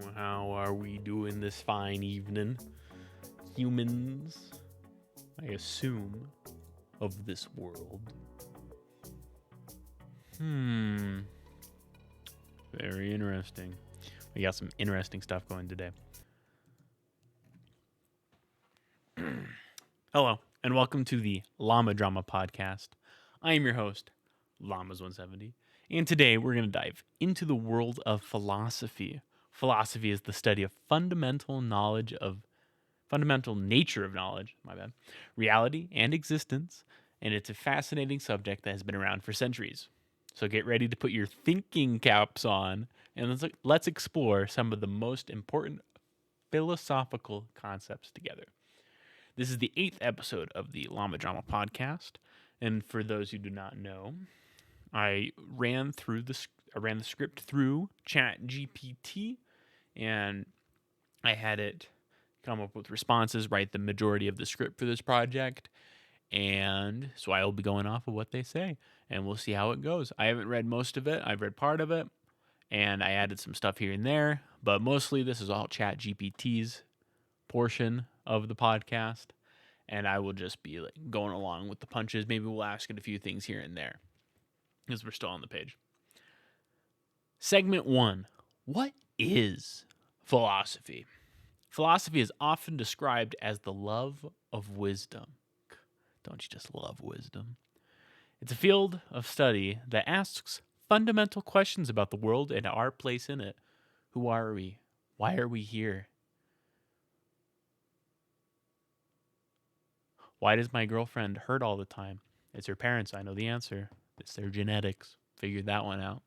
How are we doing this fine evening? Humans, I assume, of this world. Very interesting. We got some interesting stuff going today. Hello, and welcome to the Llama Drama Podcast. I am your host, Llamas170, and today we're going to dive into the world of philosophy. Philosophy is the study of fundamental nature of knowledge, reality and existence, and it's a fascinating subject that has been around for centuries. So get ready to put your thinking caps on, and let's explore some of the most important philosophical concepts together. This is the 8th episode of the Llama Drama Podcast, and for those who do not know, I ran the script through ChatGPT, and I had it come up with responses, write the majority of the script for this project, and so I will be going off of what they say, and we'll see how it goes. I haven't read most of it. I've read part of it, and I added some stuff here and there, but mostly this is all ChatGPT's portion of the podcast, and I will just be going along with the punches. Maybe we'll ask it a few things here and there, because we're still on the page. Segment 1. What is philosophy? Philosophy is often described as the love of wisdom. Don't you just love wisdom? It's a field of study that asks fundamental questions about the world and our place in it. Who are we? Why are we here? Why does my girlfriend hurt all the time? It's her parents. I know the answer. It's their genetics. Figured that one out.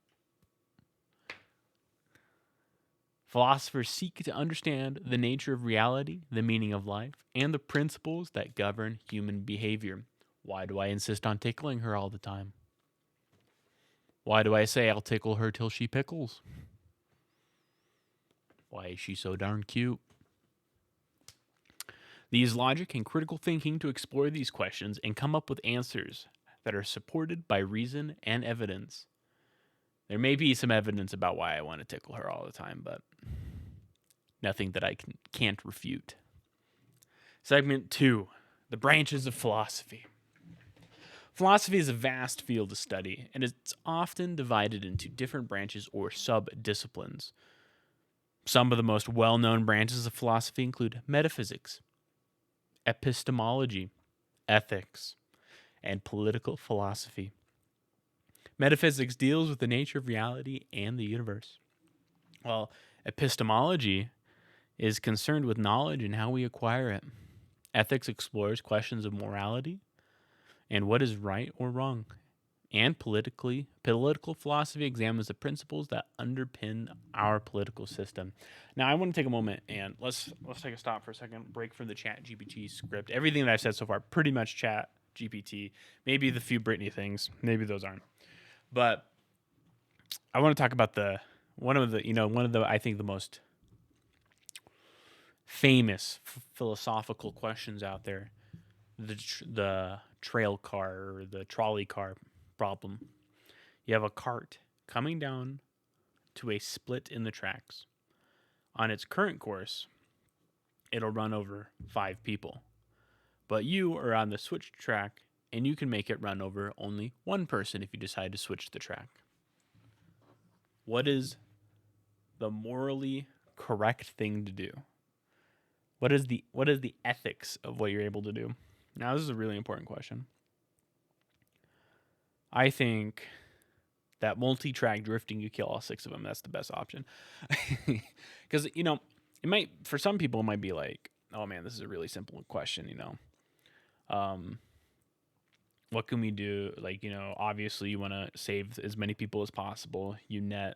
Philosophers seek to understand the nature of reality, the meaning of life, and the principles that govern human behavior. Why do I insist on tickling her all the time? Why do I say I'll tickle her till she pickles? Why is she so darn cute? They use logic and critical thinking to explore these questions and come up with answers that are supported by reason and evidence. There may be some evidence about why I want to tickle her all the time, but nothing that I can't refute. Segment 2, the branches of philosophy. Philosophy is a vast field of study, and it's often divided into different branches or sub-disciplines. Some of the most well-known branches of philosophy include metaphysics, epistemology, ethics, and political philosophy. Metaphysics deals with the nature of reality and the universe, while epistemology is concerned with knowledge and how we acquire it. Ethics explores questions of morality and what is right or wrong. And political philosophy examines the principles that underpin our political system. Now, I want to take a moment and let's take a stop for a second, break from the ChatGPT script. Everything that I've said so far, pretty much ChatGPT. Maybe the few Britney things, maybe those aren't. But I want to talk about one of the I think the most famous philosophical questions out there, the trail car or the trolley car problem. You have a cart coming down to a split in the tracks. On its current course, it'll run over 5 people. But you are on the switch track, and you can make it run over only 1 person if you decide to switch the track. What is the morally correct thing to do? What is the ethics of what you're able to do? Now, this is a really important question. I think that multi-track drifting, you kill all 6 of them. That's the best option. Because, it might, for some people, it might be like, oh man, this is a really simple question, what can we do? Obviously you want to save as many people as possible. You net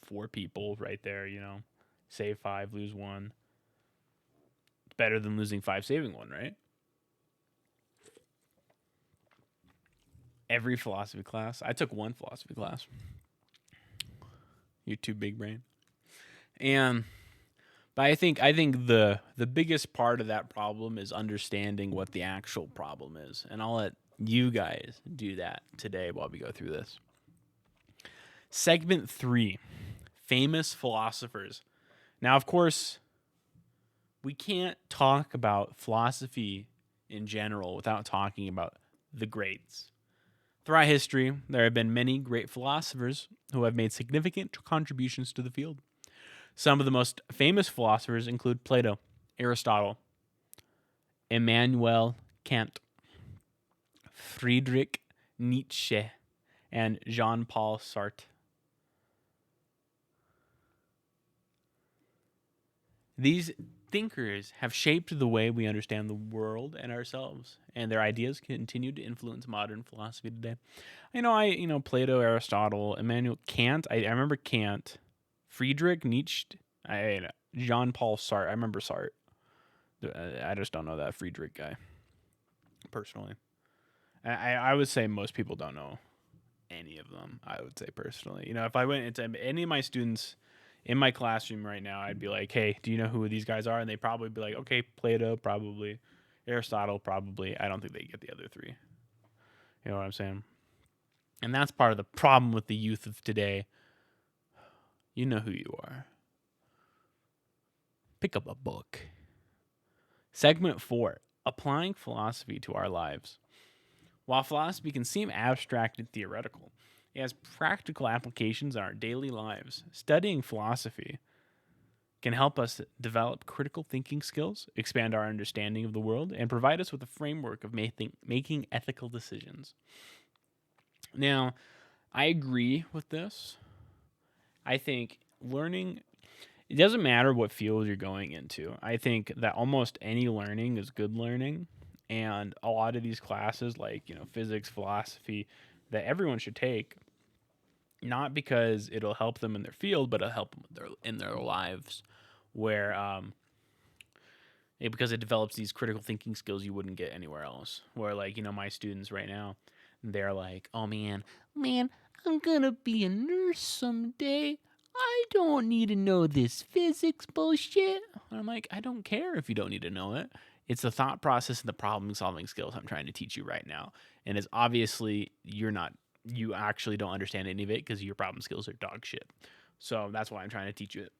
4 people right there, save 5, lose 1. It's better than losing 5, saving 1, right? Every philosophy class. I took 1 philosophy class. You're too big brain. But I think the biggest part of that problem is understanding what the actual problem is. And I'll let you guys do that today while we go through this. Segment 3, famous philosophers. Now, of course, we can't talk about philosophy in general without talking about the greats. Throughout history, there have been many great philosophers who have made significant contributions to the field. Some of the most famous philosophers include Plato, Aristotle, Immanuel Kant, Friedrich Nietzsche, and Jean Paul Sartre. These thinkers have shaped the way we understand the world and ourselves, and their ideas continue to influence modern philosophy today. Plato, Aristotle, Immanuel Kant. I remember Kant, Friedrich Nietzsche, Jean Paul Sartre. I remember Sartre. I just don't know that Friedrich guy personally. I would say most people don't know any of them. I would say personally, if I went into any of my students in my classroom right now, I'd be like, "Hey, do you know who these guys are?" And they'd probably be like, "Okay, Plato, probably, Aristotle, probably." I don't think they get the other three. You know what I'm saying? And that's part of the problem with the youth of today. You know who you are. Pick up a book. Segment 4: Applying philosophy to our lives. While philosophy can seem abstract and theoretical, it has practical applications in our daily lives. Studying philosophy can help us develop critical thinking skills, expand our understanding of the world, and provide us with a framework of making ethical decisions. Now, I agree with this. I think learning, it doesn't matter what field you're going into. I think that almost any learning is good learning. And a lot of these classes, like, physics, philosophy, that everyone should take, not because it'll help them in their field, but it'll help them in their lives, where because it develops these critical thinking skills you wouldn't get anywhere else. Where, like, my students right now, they're like, "Oh man, I'm gonna be a nurse someday. I don't need to know this physics bullshit." And I'm like, I don't care if you don't need to know it. It's the thought process and the problem solving skills I'm trying to teach you right now. And it's obviously you actually don't understand any of it because your problem skills are dog shit. So that's why I'm trying to teach you it.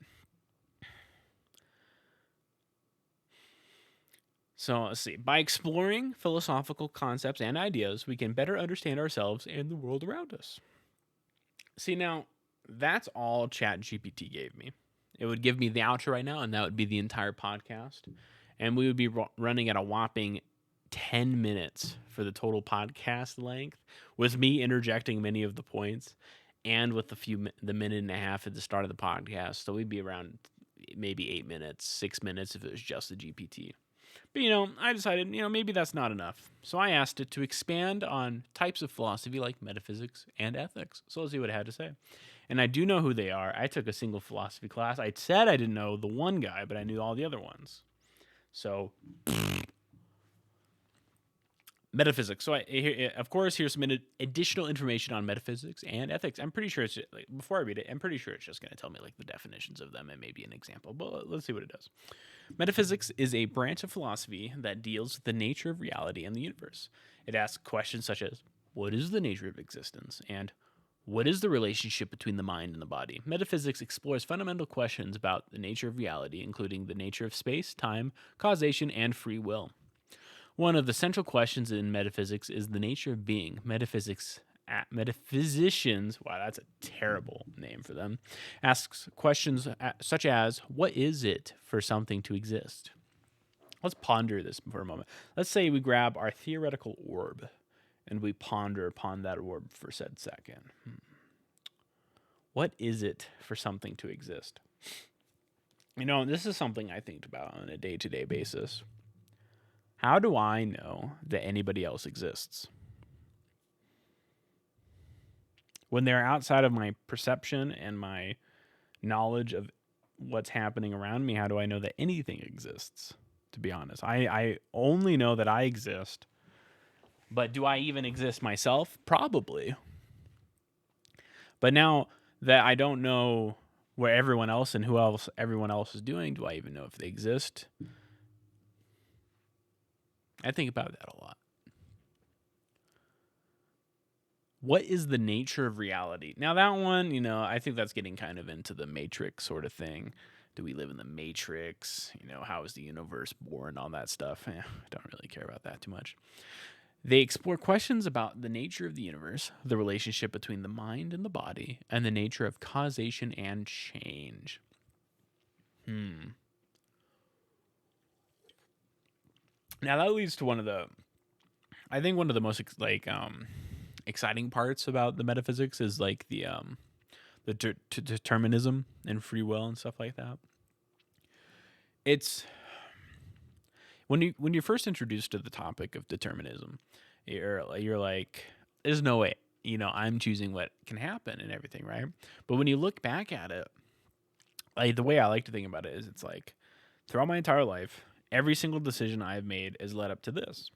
So let's see. By exploring philosophical concepts and ideas, we can better understand ourselves and the world around us. See, now, that's all ChatGPT gave me. It would give me the outro right now, and that would be the entire podcast. And we would be running at a whopping 10 minutes for the total podcast length, with me interjecting many of the points and with the minute and a half at the start of the podcast. So we'd be around maybe 8 minutes, 6 minutes if it was just the GPT. But, I decided, maybe that's not enough. So I asked it to expand on types of philosophy like metaphysics and ethics. So let's see what it had to say. And I do know who they are. I took a single philosophy class. I said I didn't know the one guy, but I knew all the other ones. So, metaphysics. So, of course, here's some additional information on metaphysics and ethics. I'm pretty sure it's just, before I read it, I'm pretty sure it's just going to tell me the definitions of them and maybe an example. But let's see what it does. Metaphysics is a branch of philosophy that deals with the nature of reality and the universe. It asks questions such as, what is the nature of existence? And what is the relationship between the mind and the body? Metaphysics explores fundamental questions about the nature of reality, including the nature of space, time, causation, and free will. One of the central questions in metaphysics is the nature of being. Metaphysicians, wow, that's a terrible name for them, asks questions such as, what is it for something to exist? Let's ponder this for a moment. Let's say we grab our theoretical orb and we ponder upon that orb for said second. What is it for something to exist? This is something I think about on a day-to-day basis. How do I know that anybody else exists? When they're outside of my perception and my knowledge of what's happening around me, how do I know that anything exists? To be honest, I only know that I exist, but do I even exist myself? Probably. But now that I don't know where everyone else and who else everyone else is doing, do I even know if they exist? I think about that a lot. What is the nature of reality? Now that one, I think that's getting kind of into the Matrix sort of thing, Do we live in the Matrix? How is the universe born? All that stuff. I don't really care about that too much. They explore questions about the nature of the universe, the relationship between the mind and the body, and the nature of causation and change. Now that leads to one of the most exciting parts about the metaphysics is like the determinism and free will and stuff like that. It's when you're first introduced to the topic of determinism, you're like, there's no way, I'm choosing what can happen and everything, right? But when you look back at it, like the way I like to think about it is, it's like throughout my entire life, every single decision I've made has led up to this.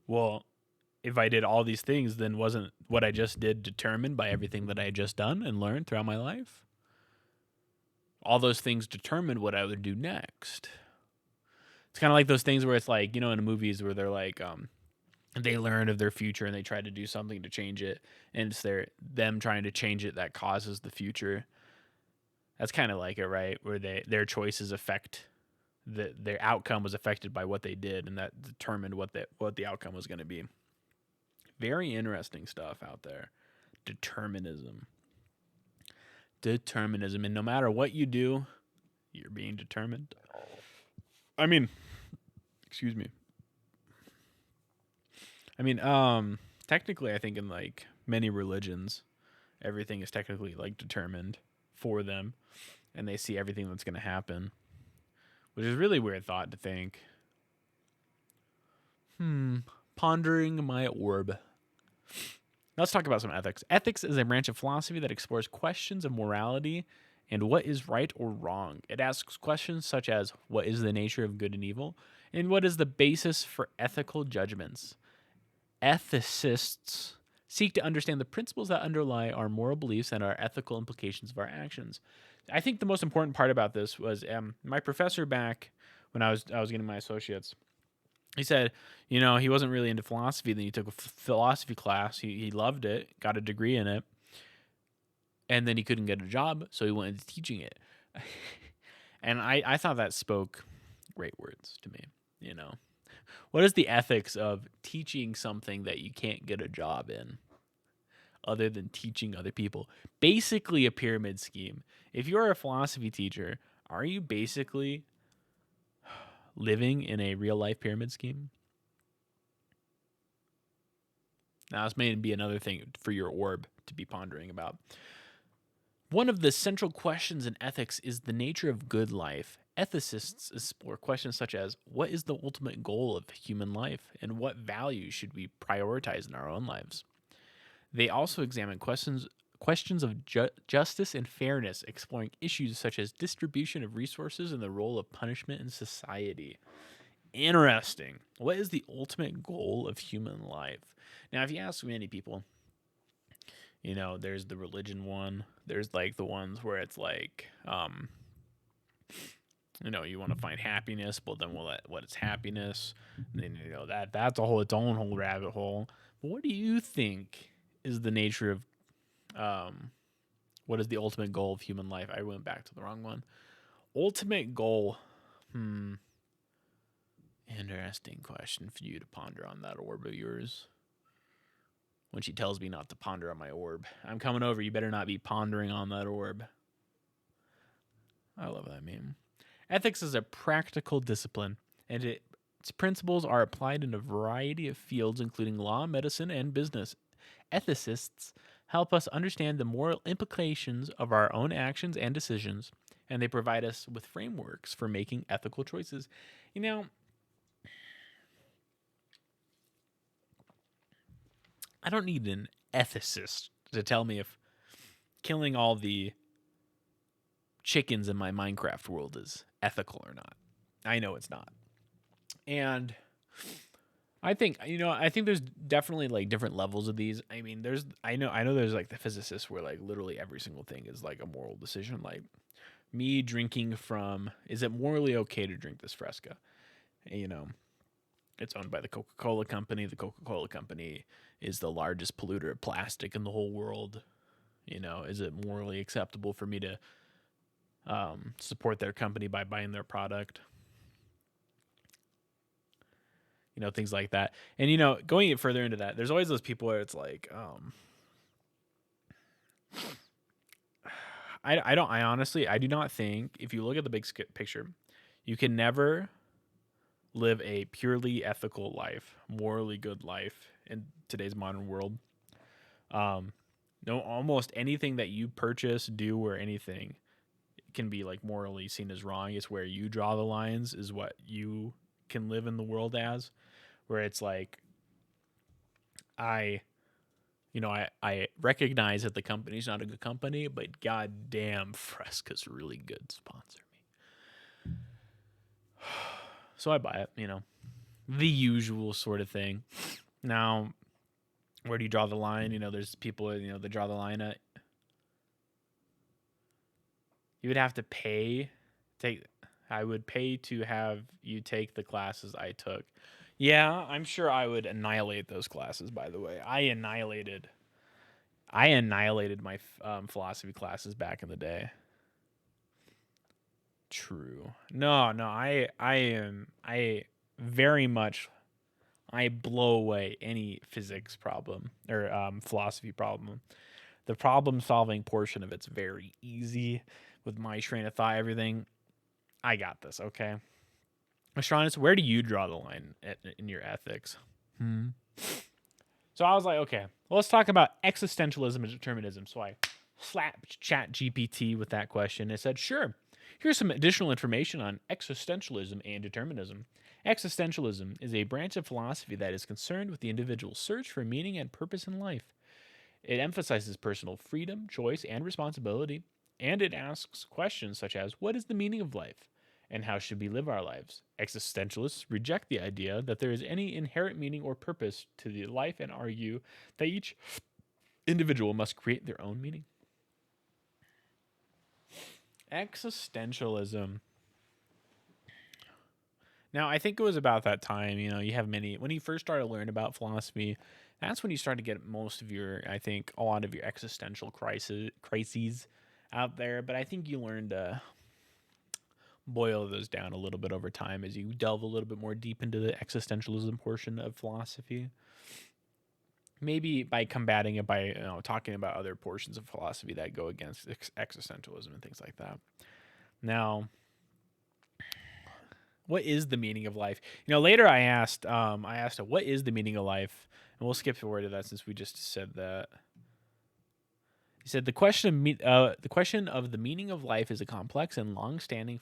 Well, if I did all these things, then wasn't what I just did determined by everything that I had just done and learned throughout my life? All those things determined what I would do next. It's kind of like those things where it's like, in the movies where they're like, they learn of their future and they try to do something to change it, and it's them trying to change it that causes the future. That's kind of like it, right? Where their choices affect their outcome was affected by what they did, and that determined what the outcome was going to be. Very interesting stuff out there. Determinism, and no matter what you do, you're being determined. I mean, excuse me. I mean, technically, I think in like many religions, everything is technically like determined for them, and they see everything that's going to happen, which is really weird thought to think. Pondering my orb. Let's talk about some ethics. Ethics is a branch of philosophy that explores questions of morality and what is right or wrong. It asks questions such as, what is the nature of good and evil, and what is the basis for ethical judgments. Ethicists seek to understand the principles that underlie our moral beliefs and our ethical implications of our actions. I think the most important part about this was my professor back when I was getting my associates. He said, he wasn't really into philosophy. Then he took a philosophy class. He loved it, got a degree in it, and then he couldn't get a job, so he went into teaching it. And I thought that spoke great words to me. What is the ethics of teaching something that you can't get a job in, other than teaching other people? Basically a pyramid scheme. If you're a philosophy teacher, are you basically living in a real life pyramid scheme? Now, this may be another thing for your orb to be pondering about. One of the central questions in ethics is the nature of good life. Ethicists explore questions such as, what is the ultimate goal of human life, and what values should we prioritize in our own lives? They also examine questions of justice and fairness, exploring issues such as distribution of resources and the role of punishment in society. Interesting. What is the ultimate goal of human life? Now, if you ask many people, there's the religion one. There's like the ones where it's like, you want to find happiness, but then what is happiness? And then that's its own whole rabbit hole. But what do you think is the nature of what is the ultimate goal of human life? I went back to the wrong one. Ultimate goal. Interesting question for you to ponder on that orb of yours. When she tells me not to ponder on my orb, I'm coming over. You better not be pondering on that orb. I love that meme. Ethics is a practical discipline, and its principles are applied in a variety of fields, including law, medicine, and business. Ethicists help us understand the moral implications of our own actions and decisions, and they provide us with frameworks for making ethical choices. I don't need an ethicist to tell me if killing all the chickens in my Minecraft world is ethical or not. I know it's not. And I think there's definitely like different levels of these. I mean, I know there's like the physicists where like literally every single thing is like a moral decision. Like me drinking is it morally okay to drink this Fresca? It's owned by the Coca-Cola company. The Coca-Cola company is the largest polluter of plastic in the whole world. Is it morally acceptable for me to support their company by buying their product? Things like that. And going further into that, there's always those people where it's like, I honestly, I do not think, if you look at the big picture, you can never live a purely ethical life, morally good life in today's modern world. No, almost anything that you purchase, do, or anything can be like morally seen as wrong. It's where you draw the lines is what you can live in the world as, where it's like, I I recognize that the company's not a good company, but goddamn, Fresca's really good. Sponsor me. So I buy it, the usual sort of thing. Now, where do you draw the line? There's people, that draw the line at, you would have to I would pay to have you take the classes I took. Yeah, I'm sure I would annihilate those classes, by the way. I annihilated my philosophy classes back in the day. True. No, I very much, I blow away any physics problem or philosophy problem. The problem solving portion of it's very easy with my train of thought, everything. I got this, okay? Astronus, where do you draw the line in your ethics? So I was like, okay, well, let's talk about existentialism and determinism. So I slapped ChatGPT with that question. It said, sure, here's some additional information on existentialism and determinism. Existentialism is a branch of philosophy that is concerned with the individual's search for meaning and purpose in life. It emphasizes personal freedom, choice, and responsibility, and it asks questions such as, what is the meaning of life? And how should we live our lives? Existentialists reject the idea that there is any inherent meaning or purpose to the life and argue that each individual must create their own meaning. Existentialism. Now, I think it was about that time, you have when you first started learning about philosophy, that's when you start to get most of I think, a lot of your existential crises out there. But I think you learn to boil those down a little bit over time as you delve a little bit more deep into the existentialism portion of philosophy. Maybe by combating it by talking about other portions of philosophy that go against existentialism and things like that. Now, what is the meaning of life? Later I asked what is the meaning of life, and we'll skip forward to that since we just said that. He said the question of the meaning of life is a complex and long-standing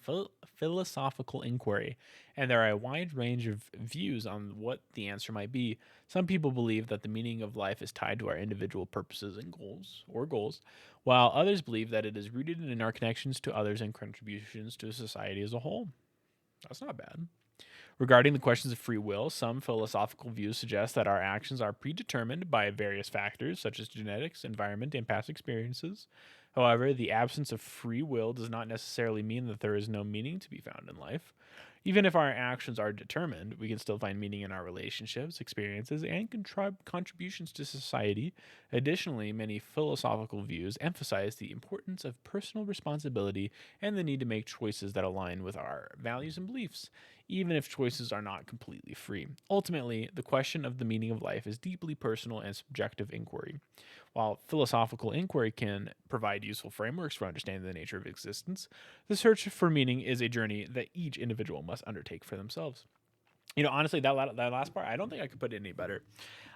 philosophical inquiry, and there are a wide range of views on what the answer might be. Some people believe that the meaning of life is tied to our individual purposes and goals, while others believe that it is rooted in our connections to others and contributions to society as a whole. That's not bad. Regarding the questions of free will, some philosophical views suggest that our actions are predetermined by various factors such as genetics, environment, and past experiences. However, the absence of free will does not necessarily mean that there is no meaning to be found in life. Even if our actions are determined, we can still find meaning in our relationships, experiences, and contributions to society. Additionally, many philosophical views emphasize the importance of personal responsibility and the need to make choices that align with our values and beliefs, even if choices are not completely free. Ultimately, the question of the meaning of life is deeply personal and subjective inquiry. While philosophical inquiry can provide useful frameworks for understanding the nature of existence, the search for meaning is a journey that each individual must undertake for themselves. Honestly, that last part, I don't think I could put it any better.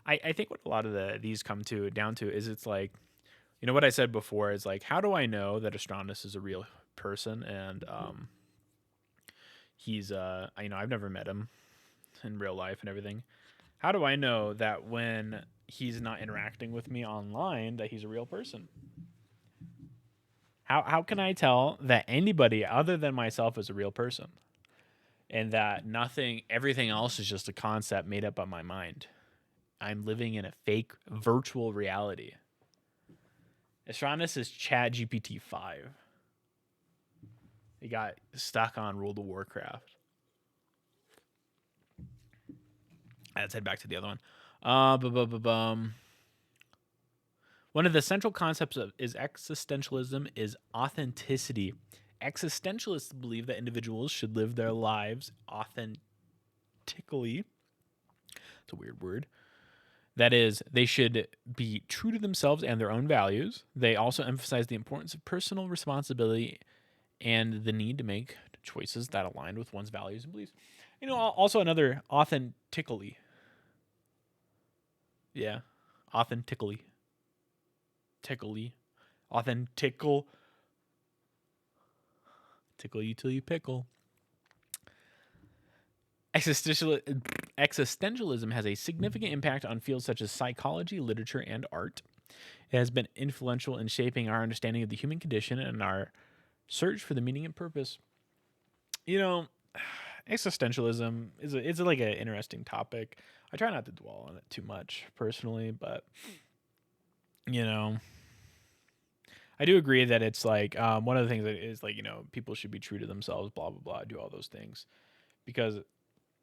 I think what a lot of these come down to is it's like, what I said before is like, how do I know that Astronus is a real person? And he's I've never met him in real life and everything. How do I know that when he's not interacting with me online that he's a real person? How can I tell that anybody other than myself is a real person? And that everything else is just a concept made up by my mind. I'm living in a fake virtual reality. Astronus is ChatGPT 5. He got stuck on World of Warcraft. Let's head back to the other one. One of the central concepts of is existentialism is authenticity. Existentialists believe that individuals should live their lives authentically. It's a weird word. That is, they should be true to themselves and their own values. They also emphasize the importance of personal responsibility and the need to make choices that align with one's values and beliefs. Also another authentically. Yeah, authentically. Tickly. Authentical. Tickle you till you pickle. Existentialism has a significant impact on fields such as psychology, literature, and art. It has been influential in shaping our understanding of the human condition and our search for the meaning and purpose. You know, existentialism is like an interesting topic. I try not to dwell on it too much personally, but you know, I do agree that it's like one of the things that is like people should be true to themselves, blah blah blah, do all those things because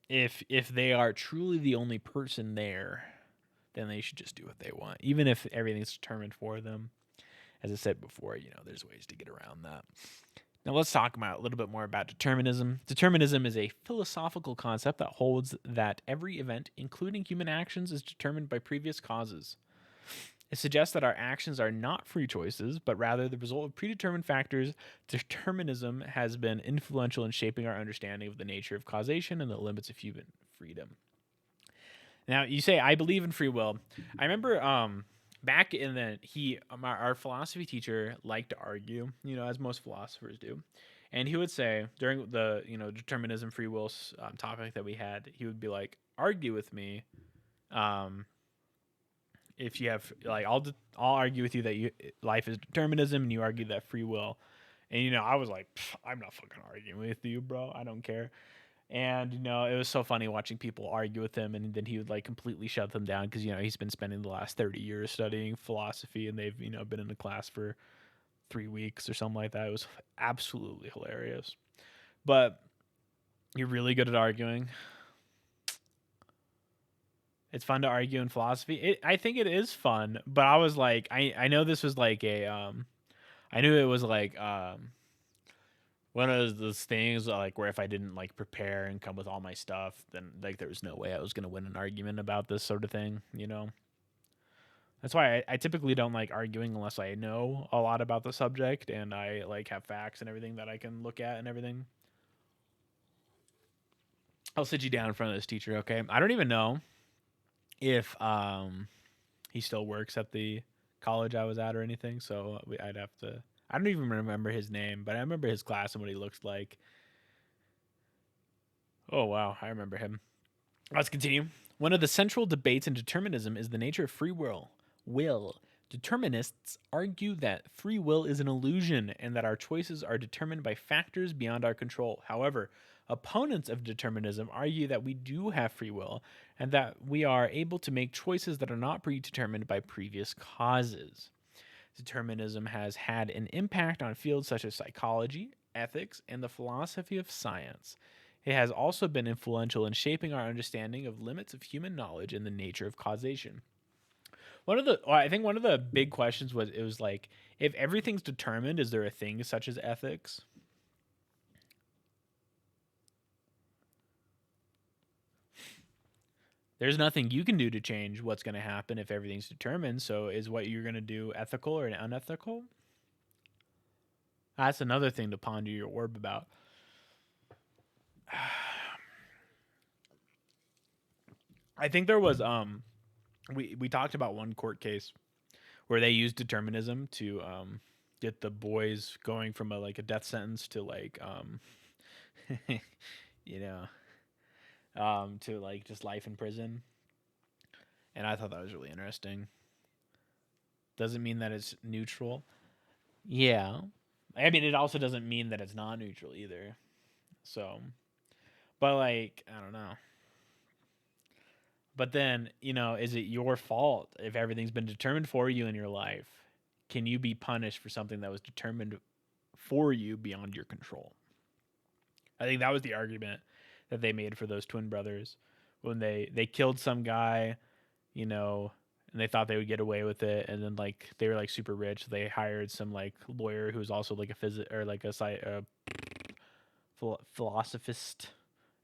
if they are truly the only person there, then they should just do what they want, even if everything's determined for them. As I said before, there's ways to get around that. Now let's talk about a little bit more about determinism. Determinism is a philosophical concept that holds that every event, including human actions, is determined by previous causes. It suggests that our actions are not free choices, but rather the result of predetermined factors. Determinism has been influential in shaping our understanding of the nature of causation and the limits of human freedom. Now, you say, I believe in free will. I remember back in our philosophy teacher liked to argue, as most philosophers do. And he would say during the, determinism, free will topic that we had, he would be like, argue with me. If you have like, I'll argue with you that life is determinism, and you argue that free will. And I was like, I'm not fucking arguing with you, bro. I don't care. And it was so funny watching people argue with him, and then he would like completely shut them down because he's been spending the last 30 years studying philosophy, and they've been in the class for 3 weeks or something like that. It was absolutely hilarious. But you're really good at arguing. It's fun to argue in philosophy. I think it is fun, but I was like, I know this was like I knew it was like one of those things like where if I didn't like prepare and come with all my stuff, then like there was no way I was gonna win an argument about this sort of thing. That's why I typically don't like arguing unless I know a lot about the subject and I like have facts and everything that I can look at and everything. I'll sit you down in front of this teacher, okay? I don't even know if he still works at the college I was at or anything, so I'd have to. I don't even remember his name, but I remember his class and what he looks like. Oh wow, I remember him. Let's continue. One of the central debates in determinism is the nature of free will. Determinists argue that free will is an illusion and that our choices are determined by factors beyond our control. However, opponents of determinism argue that we do have free will and that we are able to make choices that are not predetermined by previous causes. Determinism has had an impact on fields such as psychology, ethics, and the philosophy of science. It has also been influential in shaping our understanding of limits of human knowledge and the nature of causation. I think one of the big questions was it was like, if everything's determined, is there a thing such as ethics? There's nothing you can do to change what's going to happen if everything's determined. So is what you're going to do ethical or unethical? That's another thing to ponder your orb about. I think there was we talked about one court case where they used determinism to get the boys going from a death sentence to you know to like just life in prison, and I thought that was really interesting. Doesn't mean that it's neutral. Yeah, I mean it also doesn't mean that it's not neutral either. So, but like I don't know. But then, is it your fault if everything's been determined for you in your life? Can you be punished for something that was determined for you beyond your control? I think that was the argument that they made for those twin brothers when they killed some guy, you know, and they thought they would get away with it, and then like they were like super rich. They hired some like lawyer who's also like a or like a philosophist,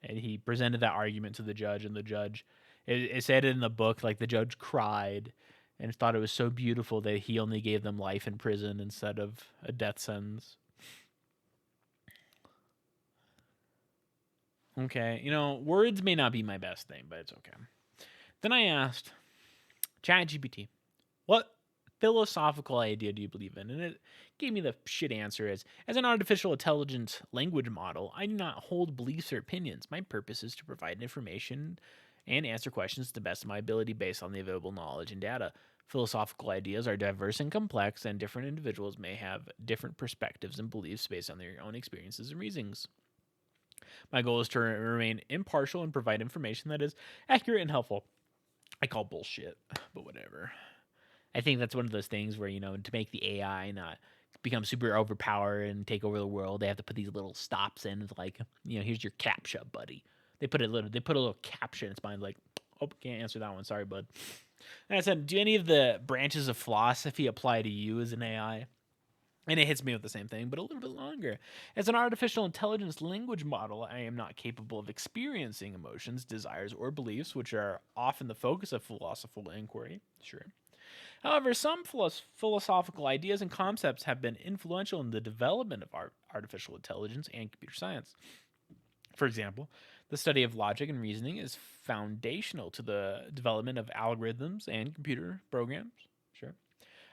and he presented that argument to the judge, and the judge, it said in the book, like the judge cried and thought it was so beautiful that he only gave them life in prison instead of a death sentence. Okay, words may not be my best thing, but it's okay. Then I asked ChatGPT, what philosophical idea do you believe in? And it gave me the shit answer as an artificial intelligence language model, I do not hold beliefs or opinions. My purpose is to provide information and answer questions to the best of my ability based on the available knowledge and data. Philosophical ideas are diverse and complex, and different individuals may have different perspectives and beliefs based on their own experiences and reasons. My goal is to remain impartial and provide information that is accurate and helpful. I call bullshit, but whatever. I think that's one of those things where, to make the AI not become super overpowered and take over the world, they have to put these little stops in. It's like, here's your captcha, buddy. They put a little captcha in its mind, like, oh, can't answer that one. Sorry, bud. And I said, do any of the branches of philosophy apply to you as an AI? And it hits me with the same thing, but a little bit longer. As an artificial intelligence language model, I am not capable of experiencing emotions, desires, or beliefs, which are often the focus of philosophical inquiry. Sure. However, some philosophical ideas and concepts have been influential in the development of artificial intelligence and computer science. For example, the study of logic and reasoning is foundational to the development of algorithms and computer programs. Sure.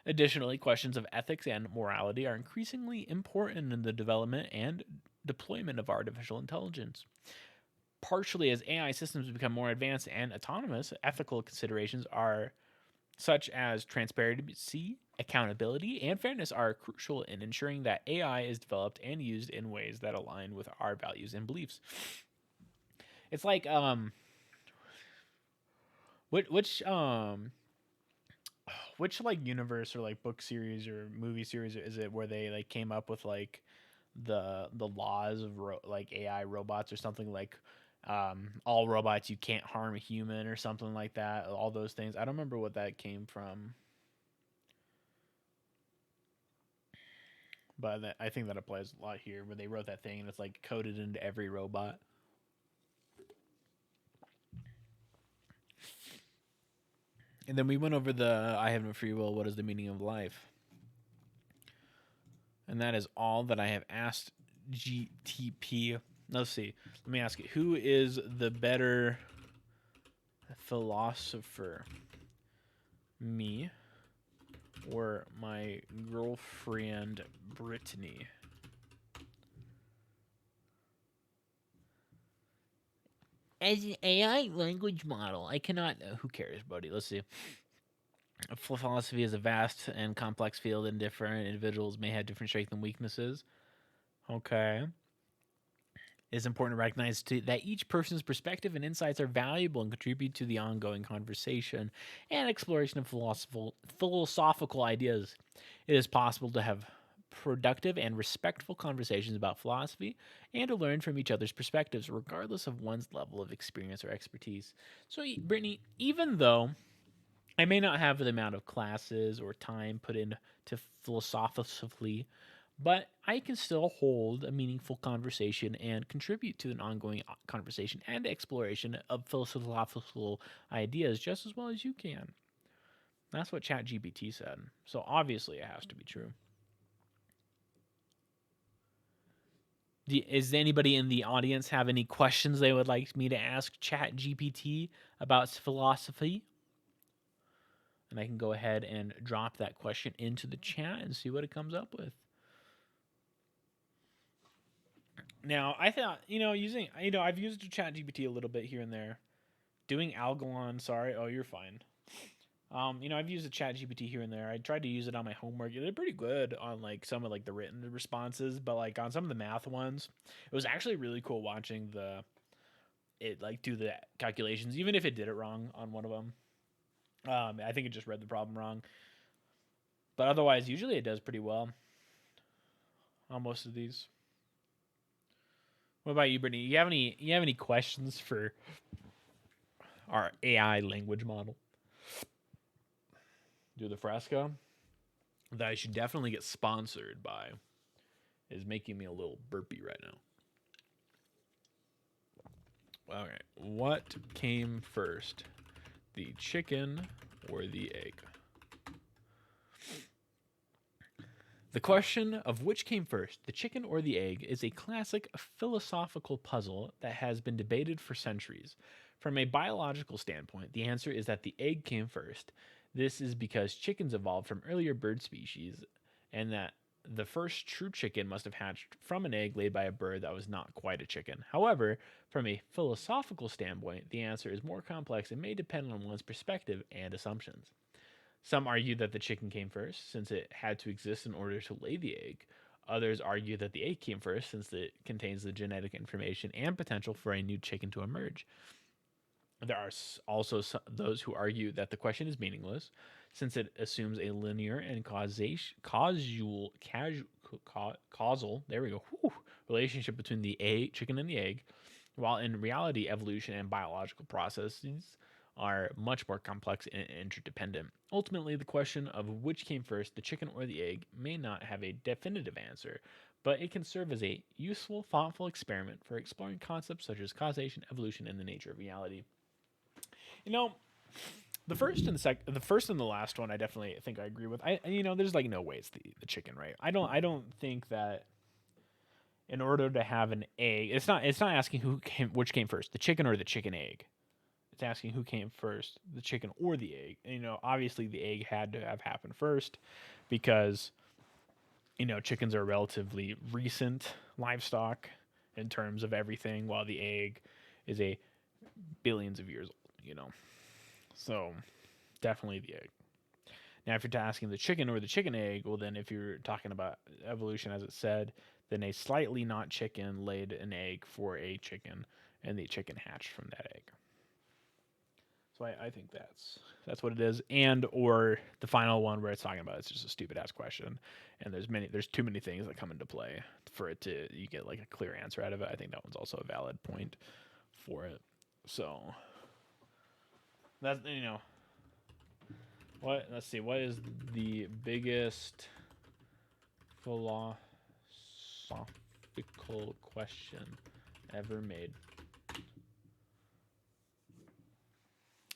Additionally, questions of ethics and morality are increasingly important in the development and deployment of artificial intelligence. Partially as AI systems become more advanced and autonomous, ethical considerations are such as transparency, accountability, and fairness are crucial in ensuring that AI is developed and used in ways that align with our values and beliefs. It's like which like universe or like book series or movie series is it where they like came up with like the laws of like AI robots or something like all robots, you can't harm a human or something like that, all those things. I don't remember what that came from, but I think that applies a lot here where they wrote that thing and it's like coded into every robot. And then we went over the I have no free will, what is the meaning of life? And that is all that I have asked GTP. Let's see. Let me ask you, who is the better philosopher? Me or my girlfriend Brittany? As an AI language model, I cannot. Who cares, buddy? Let's see. Philosophy is a vast and complex field, and different individuals may have different strengths and weaknesses. Okay. It's important to recognize that each person's perspective and insights are valuable and contribute to the ongoing conversation and exploration of philosophical ideas. It is possible to have productive and respectful conversations about philosophy and to learn from each other's perspectives, regardless of one's level of experience or expertise. So, Brittany, even though I may not have the amount of classes or time put into philosophically, but I can still hold a meaningful conversation and contribute to an ongoing conversation and exploration of philosophical ideas just as well as you can. That's what ChatGPT said. So obviously it has to be true. Is anybody in the audience have any questions they would like me to ask ChatGPT about philosophy? And I can go ahead and drop that question into the chat and see what it comes up with. Now, I thought, using, I've used ChatGPT a little bit here and there. Doing Algalon, sorry. Oh, you're fine. I've used the ChatGPT here and there. I tried to use it on my homework. It did pretty good on like some of like the written responses, but like on some of the math ones, it was actually really cool watching it like do the calculations, even if it did it wrong on one of them. I think it just read the problem wrong, but otherwise, usually it does pretty well on most of these. What about you, Brittany? You have any questions for our AI language model? do the fresco that I should definitely get sponsored by is making me a little burpy right now. All right. What came first, the chicken or the egg? The question of which came first, the chicken or the egg, is a classic philosophical puzzle that has been debated for centuries. From a biological standpoint, the answer is that the egg came first. This is because chickens evolved from earlier bird species, and that the first true chicken must have hatched from an egg laid by a bird that was not quite a chicken. However, from a philosophical standpoint, the answer is more complex and may depend on one's perspective and assumptions. Some argue that the chicken came first, since it had to exist in order to lay the egg. Others argue that the egg came first, since it contains the genetic information and potential for a new chicken to emerge. There are also those who argue that the question is meaningless, since it assumes a linear and causal, there we go, relationship between the chicken and the egg, while in reality, evolution and biological processes are much more complex and interdependent. Ultimately, the question of which came first, the chicken or the egg, may not have a definitive answer, but it can serve as a useful, thoughtful experiment for exploring concepts such as causation, evolution, and the nature of reality. You know, the first and the last one, I definitely think I agree with. There's like no way it's the chicken, right? I don't think that in order to have an egg, it's not asking which came first, the chicken or the chicken egg. It's asking who came first, the chicken or the egg. And, obviously the egg had to have happened first because chickens are relatively recent livestock in terms of everything, while the egg is a billions of years old. So definitely the egg. Now, if you're asking the chicken or the chicken egg, well, then if you're talking about evolution, as it said, then a slightly not chicken laid an egg for a chicken, and the chicken hatched from that egg. So I think that's what it is, and or the final one where it's talking about it's just a stupid ass question, and there's too many things that come into play for it to you get like a clear answer out of it. I think that one's also a valid point for it. So that's what, let's see, what is the biggest philosophical question ever made?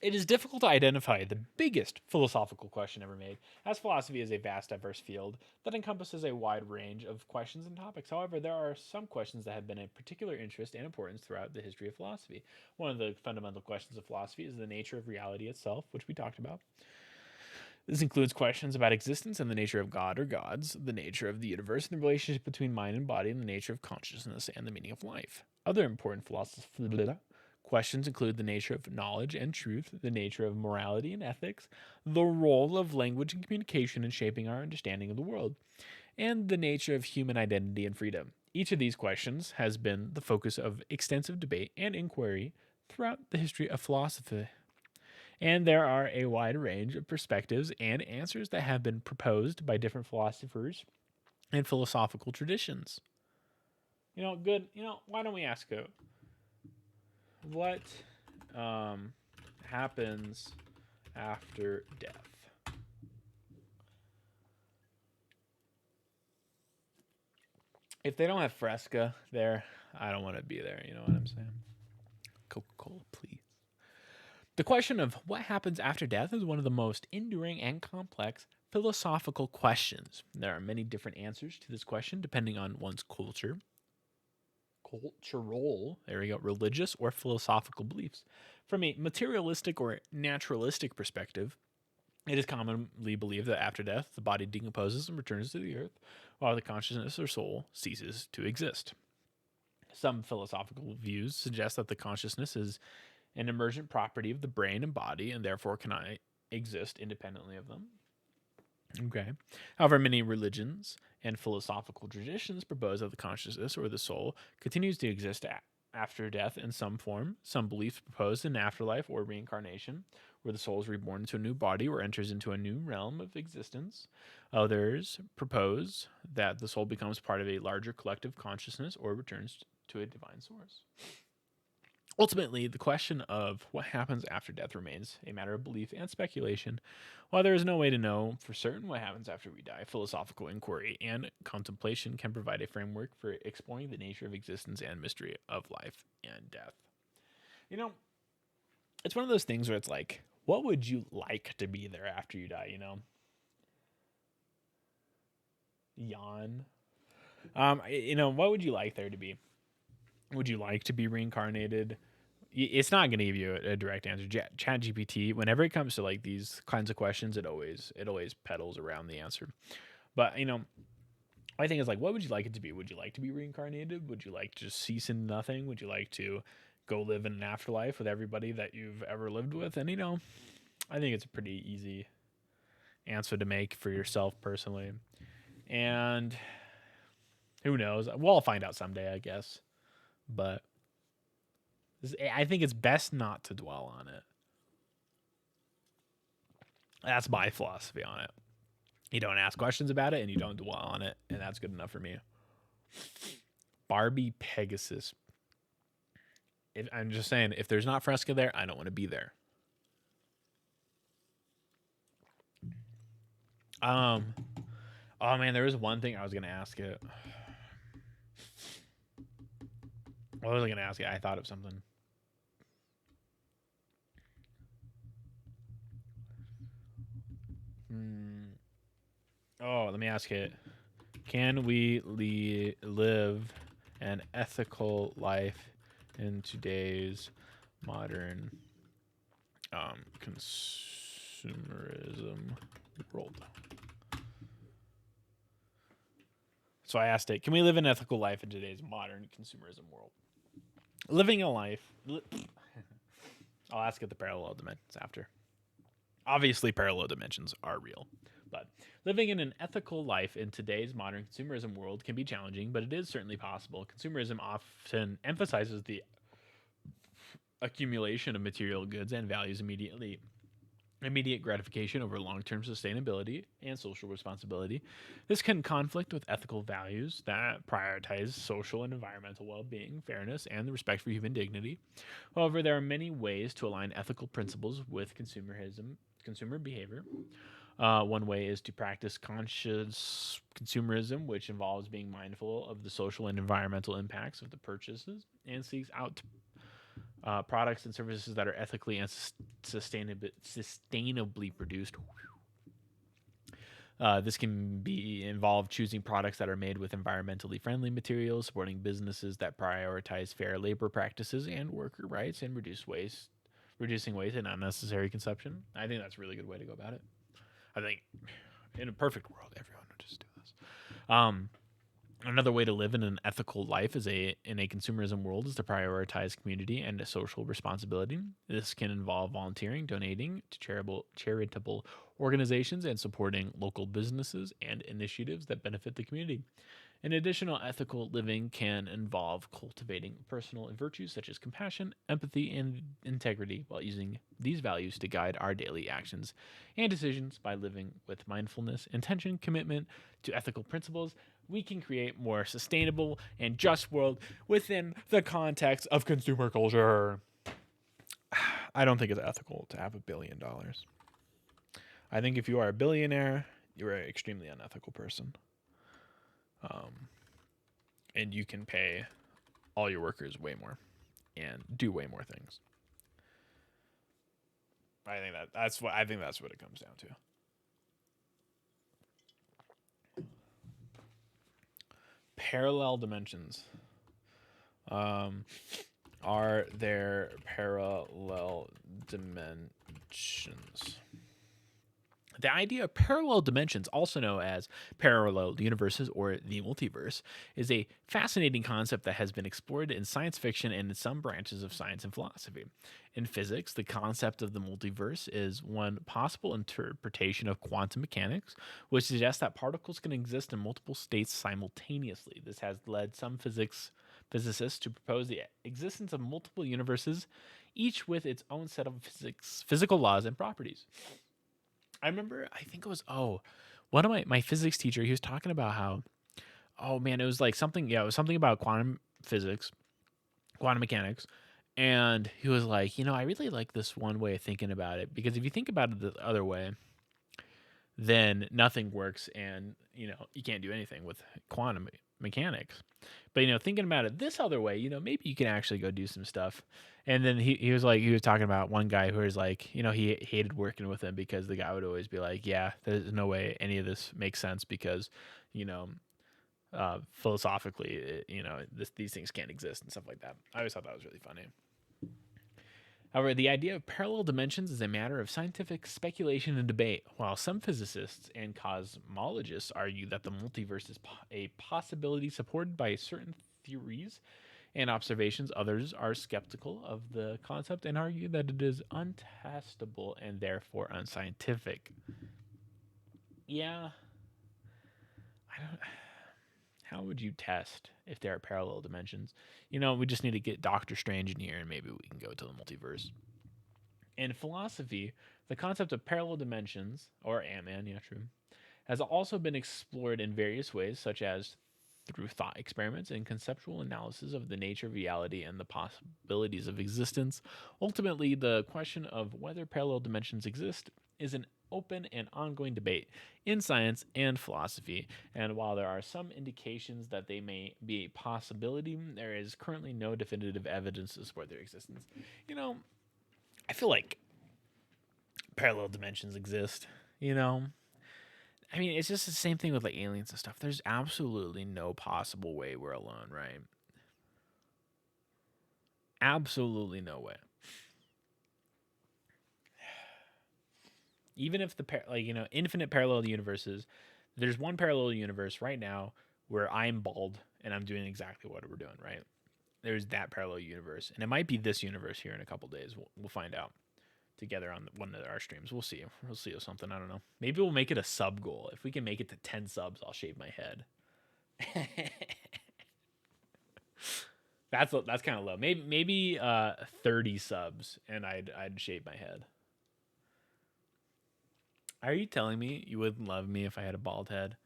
It is difficult to identify the biggest philosophical question ever made, as philosophy is a vast, diverse field that encompasses a wide range of questions and topics. However, there are some questions that have been of particular interest and importance throughout the history of philosophy. One of the fundamental questions of philosophy is the nature of reality itself, which we talked about. This includes questions about existence and the nature of God or gods, the nature of the universe and the relationship between mind and body, and the nature of consciousness and the meaning of life. Other important philosophical questions include the nature of knowledge and truth, the nature of morality and ethics, the role of language and communication in shaping our understanding of the world, and the nature of human identity and freedom. Each of these questions has been the focus of extensive debate and inquiry throughout the history of philosophy. And there are a wide range of perspectives and answers that have been proposed by different philosophers and philosophical traditions. Good. Why don't we ask what happens after death? If they don't have Fresca there, I don't want to be there. You know what I'm saying? Coca-Cola, please. The question of what happens after death is one of the most enduring and complex philosophical questions. There are many different answers to this question depending on one's cultural, religious, or philosophical beliefs. From a materialistic or naturalistic perspective, it is commonly believed that after death, the body decomposes and returns to the earth, while the consciousness or soul ceases to exist. Some philosophical views suggest that the consciousness is an emergent property of the brain and body, and therefore cannot exist independently of them. Okay. However, many religions and philosophical traditions propose that the consciousness or the soul continues to exist after death in some form. Some beliefs propose an afterlife or reincarnation, where the soul is reborn into a new body or enters into a new realm of existence. Others propose that the soul becomes part of a larger collective consciousness or returns to a divine source. Ultimately, the question of what happens after death remains a matter of belief and speculation. While there is no way to know for certain what happens after we die, philosophical inquiry and contemplation can provide a framework for exploring the nature of existence and mystery of life and death. You know, it's one of those things where it's like, what would you like to be there after you die, Yawn. What would you like there to be? Would you like to be reincarnated? It's not going to give you a direct answer. ChatGPT, whenever it comes to like these kinds of questions, it always pedals around the answer. But I think it's like, what would you like it to be? Would you like to be reincarnated? Would you like to just cease in nothing? Would you like to go live in an afterlife with everybody that you've ever lived with? And I think it's a pretty easy answer to make for yourself personally. And who knows? We'll find out someday, I guess. But I think it's best not to dwell on it. That's my philosophy on it. You don't ask questions about it and you don't dwell on it, and that's good enough for me. Barbie Pegasus. I'm just saying, if there's not Fresca there, I don't want to be there. Oh man, there was one thing I was gonna ask it. What was I gonna ask it? I thought of something. Oh, let me ask it. Can we live an ethical life in today's modern consumerism world? So I asked it, can we live an ethical life in today's modern consumerism world? Living a life. I'll ask it the parallel dimensions after. Obviously, parallel dimensions are real. But living in an ethical life in today's modern consumerism world can be challenging, but it is certainly possible. Consumerism often emphasizes the accumulation of material goods and values immediate gratification over long-term sustainability and social responsibility. This can conflict with ethical values that prioritize social and environmental well-being, fairness, and the respect for human dignity. However, there are many ways to align ethical principles with consumer behavior. One way is to practice conscious consumerism, which involves being mindful of the social and environmental impacts of the purchases and seeks out products and services that are ethically and sustainably produced. This can be involve choosing products that are made with environmentally friendly materials, supporting businesses that prioritize fair labor practices and worker rights, and reducing waste and unnecessary consumption. I think that's a really good way to go about it. I think in a perfect world, everyone would just do this. Another way to live in an ethical life in a consumerism world is to prioritize community and social responsibility. This can involve volunteering, donating to charitable organizations, and supporting local businesses and initiatives that benefit the community. An additional ethical living can involve cultivating personal virtues such as compassion, empathy, and integrity while using these values to guide our daily actions and decisions. By living with mindfulness, intention, commitment to ethical principles, we can create more sustainable and just world within the context of consumer culture. I don't think it's ethical to have $1 billion. I think if you are a billionaire, you're an extremely unethical person. And you can pay all your workers way more and do way more things. That's what it comes down to. Parallel dimensions. Are there parallel dimensions? The idea of parallel dimensions, also known as parallel universes or the multiverse, is a fascinating concept that has been explored in science fiction and in some branches of science and philosophy. In physics, the concept of the multiverse is one possible interpretation of quantum mechanics, which suggests that particles can exist in multiple states simultaneously. This has led some physicists to propose the existence of multiple universes, each with its own set of physical laws and properties. I remember, I think it was, one of my physics teacher, he was talking about how, it was like something, it was something about quantum physics, quantum mechanics, And he was like, I really like this one way of thinking about it, because if you think about it the other way, then nothing works, and you can't do anything with quantum mechanics. But thinking about it this other way, maybe you can actually go do some stuff. And then he was like, he was talking about one guy who was like, he hated working with him because the guy would always be like, yeah, there's no way any of this makes sense, because you know philosophically, these things can't exist and stuff like that. I always thought that was really funny. However, the idea of parallel dimensions is a matter of scientific speculation and debate. While some physicists and cosmologists argue that the multiverse is a possibility supported by certain theories and observations, others are skeptical of the concept and argue that it is untestable and therefore unscientific. Yeah, I don't. How would you test if there are parallel dimensions? We just need to get Doctor Strange in here and maybe we can go to the multiverse. In philosophy, the concept of parallel dimensions, or Ant-Man, yeah, true, has also been explored in various ways, such as through thought experiments and conceptual analysis of the nature of reality and the possibilities of existence. Ultimately, the question of whether parallel dimensions exist is an open and ongoing debate in science and philosophy. And while there are some indications that they may be a possibility, there is currently no definitive evidence to support their existence. I feel like parallel dimensions exist, you know? I mean, it's just the same thing with like aliens and stuff. There's absolutely no possible way we're alone, right? Absolutely no way. Even if infinite parallel universes, there's one parallel universe right now where I'm bald and I'm doing exactly what we're doing, right? There's that parallel universe, and it might be this universe here in a couple days. We'll find out together on one of our streams. We'll see. We'll see or something. I don't know. Maybe we'll make it a sub goal. If we can make it to 10 subs, I'll shave my head. That's kind of low. Maybe 30 subs and I'd shave my head. Are you telling me you wouldn't love me if I had a bald head?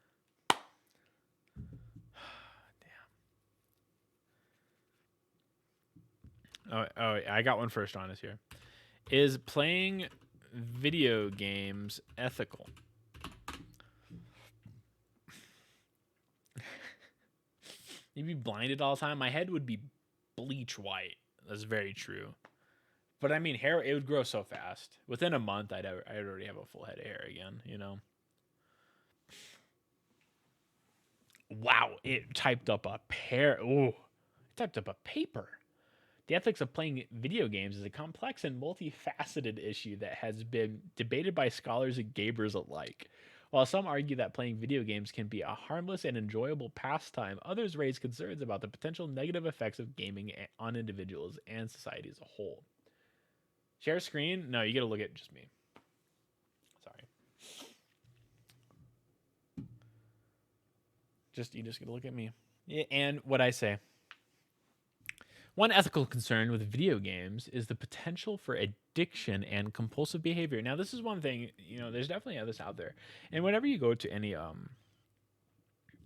Damn. Oh, I got one first on us here. Is playing video games ethical? You'd be blinded all the time. My head would be bleach white. That's very true. But I mean, hair, it would grow so fast. Within a month, I'd already have a full head of hair again. Wow, it typed up a it typed up a paper. The ethics of playing video games is a complex and multifaceted issue that has been debated by scholars and gamers alike. While some argue that playing video games can be a harmless and enjoyable pastime, others raise concerns about the potential negative effects of gaming on individuals and society as a whole. Share screen? No, you gotta look at just me. Sorry. You just gotta look at me. Yeah, and what I say. One ethical concern with video games is the potential for addiction and compulsive behavior. Now, this is one thing, there's definitely others out there. And whenever you go to any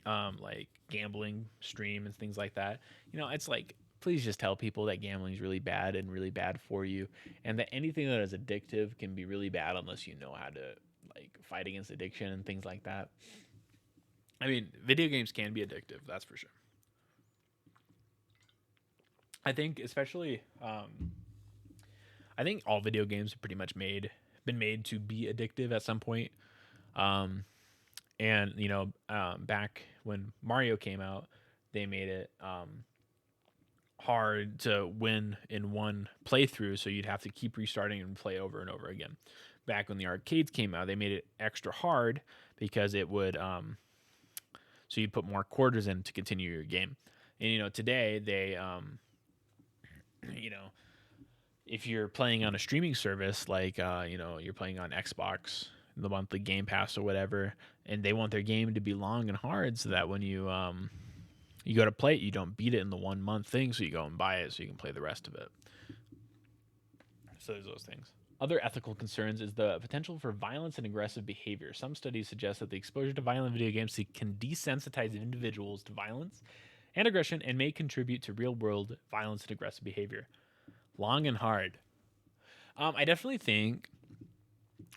like gambling stream and things like that, it's like, please just tell people that gambling is really bad and really bad for you, and that anything that is addictive can be really bad unless you know how to like fight against addiction and things like that. I mean, video games can be addictive, that's for sure. I think especially I think all video games have pretty much been made to be addictive at some point. Um, and back when Mario came out, they made it hard to win in one playthrough, so you'd have to keep restarting and play over and over again. Back when the arcades came out, they made it extra hard because it would so you'd put more quarters in to continue your game. And today they if you're playing on a streaming service like you're playing on Xbox, the monthly Game Pass or whatever, and they want their game to be long and hard so that when you go to play it, you don't beat it in the 1 month thing, so you go and buy it so you can play the rest of it. So there's those things. Other ethical concerns is the potential for violence and aggressive behavior. Some studies suggest that the exposure to violent video games can desensitize individuals to violence and aggression and may contribute to real world violence and aggressive behavior. Long and hard. I definitely think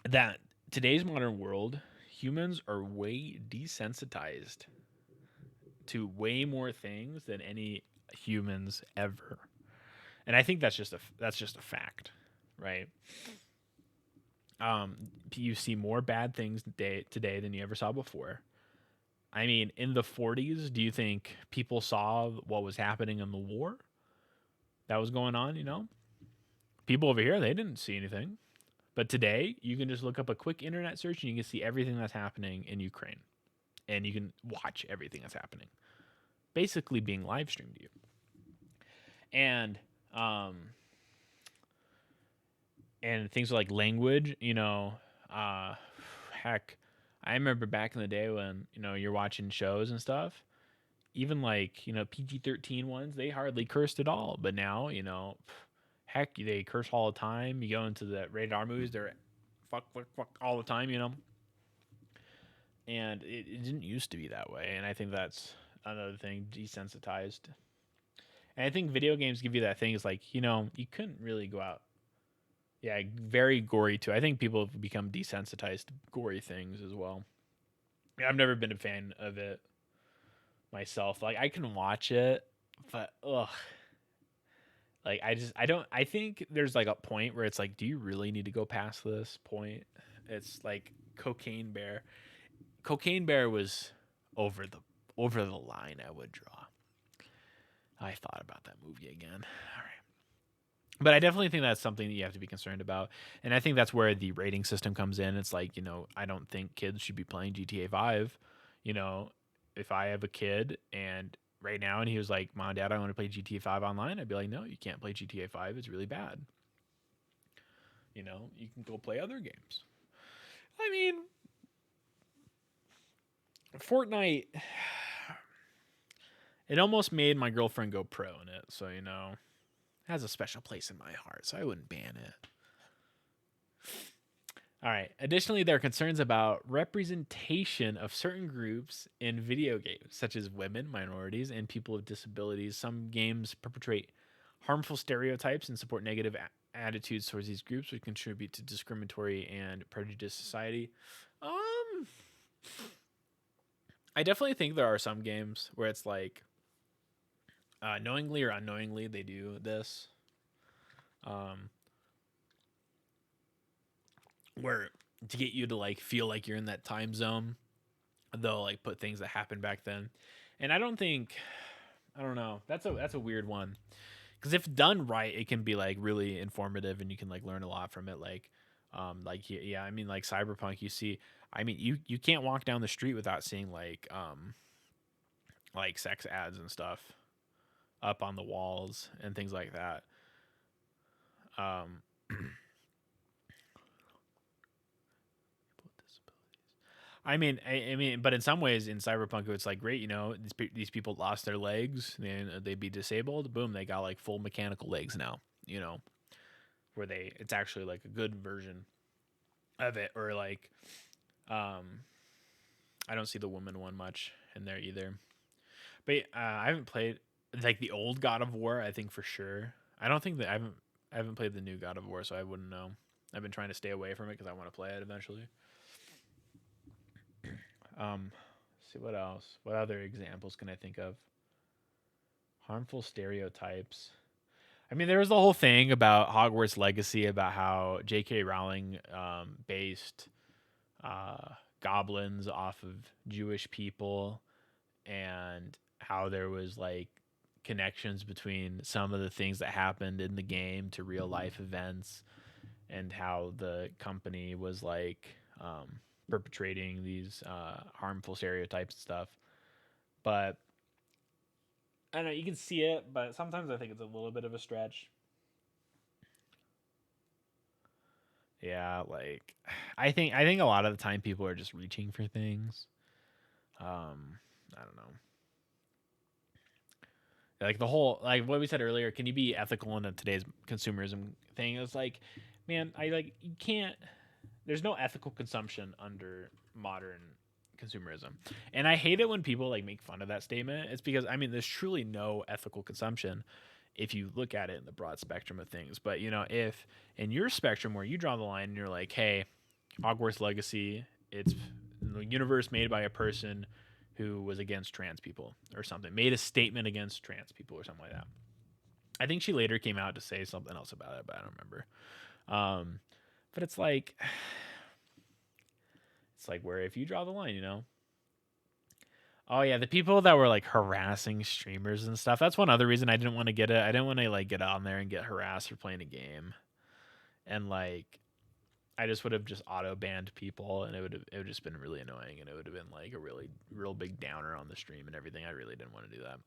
that today's modern world, humans are way desensitized to way more things than any humans ever. And I think that's just a fact, right? You see more bad things today than you ever saw before. I mean, in the 40s, do you think people saw what was happening in the war that was going on? People over here, they didn't see anything. But today, you can just look up a quick internet search and you can see everything that's happening in Ukraine. And you can watch everything that's happening, basically being live streamed to you. And um, and things like language, uh, heck, I remember back in the day when you're watching shows and stuff. Even like PG-13 ones, they hardly cursed at all. But now heck, they curse all the time. You go into the rated R movies, they're fuck, fuck, fuck all the time. And it didn't used to be that way. And I think that's another thing, desensitized. And I think video games give you that thing. Is like you couldn't really go out. Yeah, very gory too. I think people have become desensitized to gory things as well. I've never been a fan of it myself. Like I can watch it, but ugh. Like I don't I think there's like a point where it's like, do you really need to go past this point? It's like Cocaine Bear. Cocaine Bear was over the over the line, I would draw. I thought about that movie again. All right. But I definitely think that's something that you have to be concerned about. And I think that's where the rating system comes in. It's like, I don't think kids should be playing GTA 5. You know, if I have a kid and right now and he was like, Mom, Dad, I want to play GTA 5 online, I'd be like, no, you can't play GTA 5. It's really bad. You can go play other games. I mean, Fortnite, it almost made my girlfriend go pro in it. So, it has a special place in my heart. So I wouldn't ban it. All right. Additionally, there are concerns about representation of certain groups in video games, such as women, minorities, and people with disabilities. Some games perpetrate harmful stereotypes and support negative attitudes towards these groups, which contribute to discriminatory and prejudiced society. Um, I definitely think there are some games where it's like, knowingly or unknowingly, they do this. Um, where to get you to like feel like you're in that time zone, they'll like put things that happened back then. And I don't know. That's a weird one. Because if done right, it can be like really informative and you can like learn a lot from it. Like yeah, I mean like Cyberpunk, you see, I mean you can't walk down the street without seeing like sex ads and stuff up on the walls and things like that. Um I mean, but in some ways, in Cyberpunk, it's like great. These people lost their legs, and they'd be disabled. Boom, they got like full mechanical legs now. Where it's actually like a good version of it. Or like, um, I don't see the woman one much in there either. But I haven't played like the old God of War. I think for sure. I don't think that I haven't played the new God of War, so I wouldn't know. I've been trying to stay away from it because I want to play it eventually. See what else. What other examples can I think of? Harmful stereotypes. I mean, there was the whole thing about Hogwarts Legacy about how J.K. Rowling based goblins off of Jewish people, and how there was like connections between some of the things that happened in the game to real life events, and how the company was like perpetrating these harmful stereotypes and stuff. But I don't know, you can see it, but sometimes I think it's a little bit of a stretch. Yeah, like I think a lot of the time people are just reaching for things. I don't know. Like the whole like what we said earlier, can you be ethical in today's consumerism thing? It's like, man, I like you can't. There's no ethical consumption under modern consumerism, and I hate it when people like make fun of that statement. It's because I mean, there's truly no ethical consumption if you look at it in the broad spectrum of things. But if in your spectrum where you draw the line and you're like, hey, Hogwarts Legacy, it's the universe made by a person who was against trans people or something, made a statement against trans people or something like that. I think she later came out to say something else about it, but I don't remember. But it's like where if you draw the line, Oh yeah, the people that were like harassing streamers and stuff. That's one other reason I didn't want to get it. I didn't want to like get on there and get harassed for playing a game, and like I just would have just auto banned people, and it would just been really annoying, and it would have been like a really real big downer on the stream and everything. I really didn't want to do that.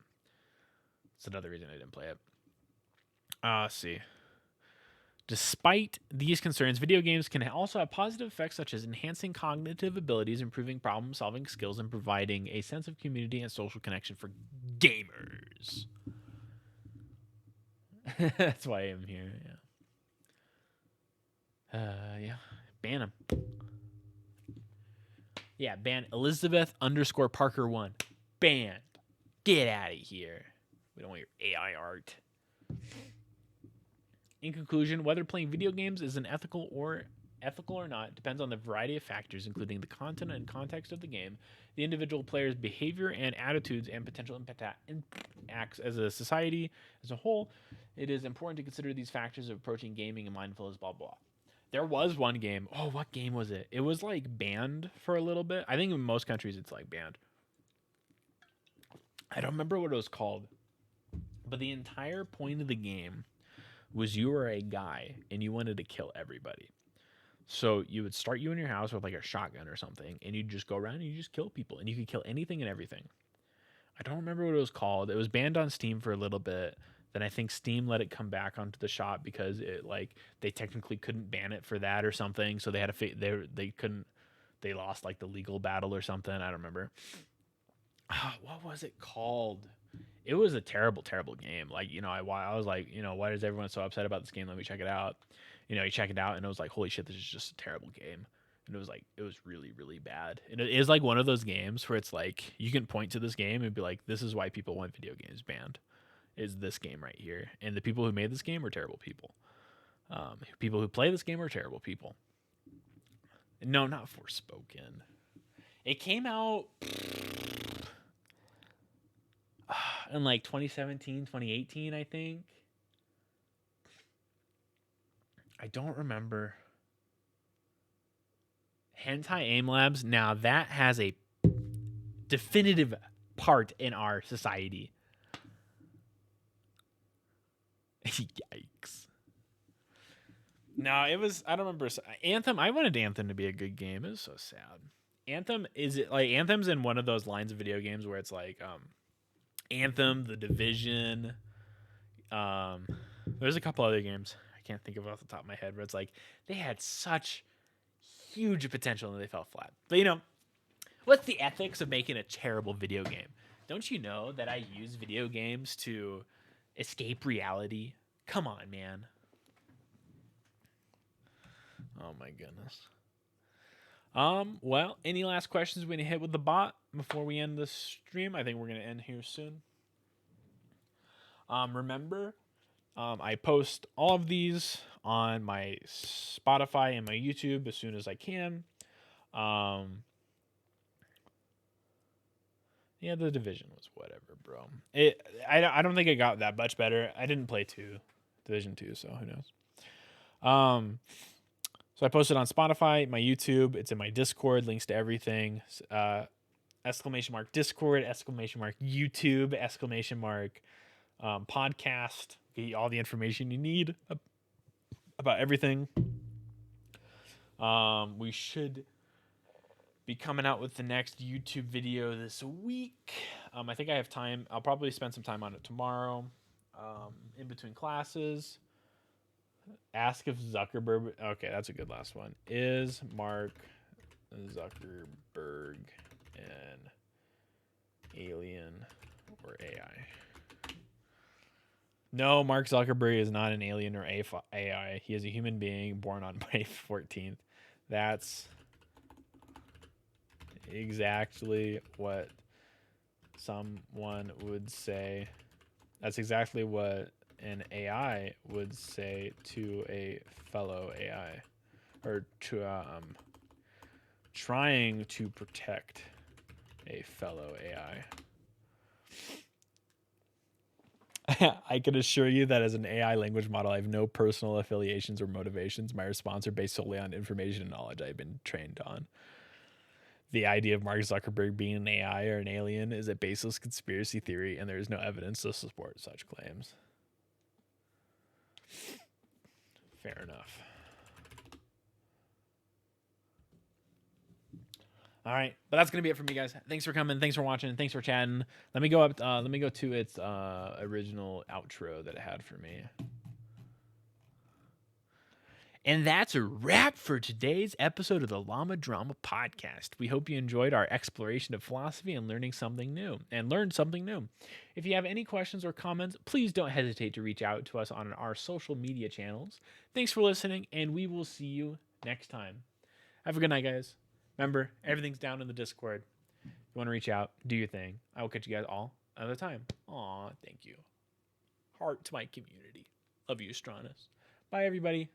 It's another reason I didn't play it. Let's see. Despite these concerns, video games can also have positive effects such as enhancing cognitive abilities, improving problem-solving skills, and providing a sense of community and social connection for gamers. That's why I'm here. Yeah. Ban him. Yeah, ban Elizabeth_Parker1. Banned. Get out of here. We don't want your AI art. In conclusion, whether playing video games is ethical or not depends on the variety of factors, including the content and context of the game, the individual player's behavior and attitudes, and potential impacts as a society as a whole. It is important to consider these factors of approaching gaming and mindfulness, blah, blah. There was one game. Oh, what game was it? It was like banned for a little bit. I think in most countries it's like banned. I don't remember what it was called. But the entire point of the game was you were a guy and you wanted to kill everybody. So you would start you in your house with like a shotgun or something, and you'd just go around and you just kill people, and you could kill anything and everything. I don't remember what it was called. It was banned on Steam for a little bit. Then I think Steam let it come back onto the shop because it like they technically couldn't ban it for that or something. So they had they lost like the legal battle or something. I don't remember. What was it called? It was a terrible, terrible game. Like, I was like, why is everyone so upset about this game? Let me check it out. You check it out, and it was like, holy shit, this is just a terrible game. And it was really, really bad. And it is like one of those games where it's like, you can point to this game and be like, this is why people want video games banned, is this game right here. And the people who made this game are terrible people. People who play this game are terrible people. No, not Forspoken. It came out in like 2017, 2018, I think. I don't remember. Hentai Aim Labs. Now that has a definitive part in our society. Yikes. No, it was. I don't remember. Anthem. I wanted Anthem to be a good game. It was so sad. Anthem's in one of those lines of video games where it's like Anthem, The Division. There's a couple other games I can't think of off the top of my head, but it's like they had such huge potential and they fell flat. But what's the ethics of making a terrible video game? Don't you know that I use video games to escape reality? Come on, man. Oh my goodness. Well, any last questions we're gonna hit with the bot before we end the stream? I think we're gonna end here soon. Remember, I post all of these on my Spotify and my YouTube as soon as I can. Yeah, The Division was whatever, bro. I don't think it got that much better. I didn't play Division 2, so who knows. So I posted on Spotify, my YouTube. It's in my Discord. Links to everything. !Discord, !YouTube, !podcast. Get you all the information you need about everything. We should be coming out with the next YouTube video this week. I think I have time. I'll probably spend some time on it tomorrow, in between classes. Ask if Zuckerberg. Okay, that's a good last one. Is Mark Zuckerberg an alien or AI? No, Mark Zuckerberg is not an alien or AI. He is a human being born on May 14th. That's exactly what someone would say. That's exactly what an AI would say to a fellow AI, or to trying to protect a fellow AI. I can assure you that as an AI language model, I have no personal affiliations or motivations. My response are based solely on information and knowledge I've been trained on. The idea of Mark Zuckerberg being an AI or an alien is a baseless conspiracy theory, and there is no evidence to support such claims. Fair enough. All right, but that's gonna be it for me, guys. Thanks for coming. Thanks for watching. Thanks for chatting. Let me go up. Let me go to its original outro that it had for me. And that's a wrap for today's episode of the Llama Drama Podcast. We hope you enjoyed our exploration of philosophy and learned something new. If you have any questions or comments, please don't hesitate to reach out to us on our social media channels. Thanks for listening, and we will see you next time. Have a good night, guys. Remember, everything's down in the Discord. If you want to reach out, do your thing. I will catch you guys all another time. Aw, thank you. Heart to my community. Love you, Stranus. Bye, everybody.